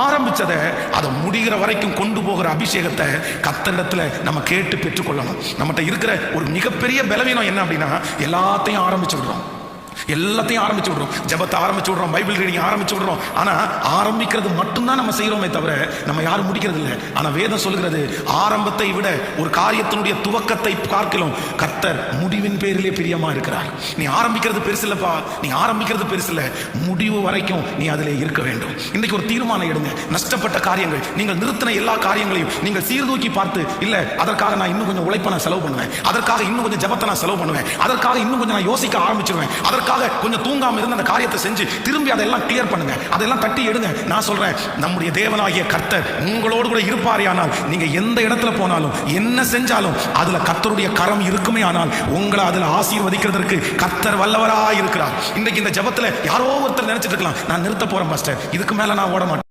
ஆரம்பிச்சதை அதை முடிகிற வரைக்கும் கொண்டு போகிற அபிஷேகத்தை கத்தரிடத்துல நம்ம கேட்டு பெற்றுக்கொள்ளணும். நம்மகிட்ட இருக்கிற ஒரு மிகப்பெரிய பலவீனம் என்ன அப்படின்னா, எல்லாத்தையும் ஆரம்பிச்சு விடுறோம். ஜெபத்தை ஆரம்பிச்சு விடுறோம், பைபிள் ரீடிங் ஆரம்பிச்சு விடுறோம். ஆனா ஆரம்பிக்கிறது மட்டும்தான் நம்ம செய்யறோமே தவிர நம்ம யாரும் முடிக்கிறது இல்லை. ஆனா வேதம் சொல்கிறது, ஆரம்பத்தை விட ஒரு காரியத்தினுடைய துவக்கத்தை பார்க்கலாம் கர்த்தர் முடிவின் பேரிலே பிரியமா இருக்கிறார். நீ ஆரம்பிக்கிறது பெருசு இல்லப்பா, நீ ஆரம்பிக்கிறது பெருசு இல்ல, முடிவு வரைக்கும் நீ அதிலே இருக்க வேண்டும். இன்னைக்கு ஒரு தீர்மானம் எடுங்க. நஷ்டப்பட்ட காரியங்கள், நீங்கள் நிறுத்தின எல்லா காரியங்களையும் நீங்கள் சீர்தூக்கி பார்த்து, இல்ல அதற்காக நான் இன்னும் கொஞ்சம் உழைப்பை நான் செலவு பண்ணுவேன், அதற்காக இன்னும் கொஞ்சம் ஜெபத்தை நான் செலவு பண்ணுவேன், அதற்காக இன்னும் கொஞ்சம் நான் யோசிக்க ஆரம்பிச்சிருவேன், அதற்காக கொஞ்சம் தூங்காம இருந்து அந்த காரியத்தை செஞ்சு திரும்பி அதெல்லாம் கிளியர் பண்ணுங்க, அதெல்லாம் தட்டி எடுங்க. நான் சொல்றேன், நம்முடைய தேவனாகிய கர்த்தர் உங்களோடு கூட இருப்பாரே ஆனால் நீங்க எந்த இடத்துல போனாலும் என்ன செஞ்சாலும் அதுல கர்த்தருடைய கரம் இருக்குமே ஆனால் உங்களை அதுல ஆசீர்வதிக்கிறதற்கு கர்த்தர் வல்லவராய் இருக்கிறார். இன்றைக்கு இந்த ஜெபத்துல யாரோ ஒருத்தர் நினைச்சிட்டு இருக்கலாம், நான் நிறுத்த போறேன் பாஸ்டர், இதுக்கு மேல நான் ஓட மாட்டேன்.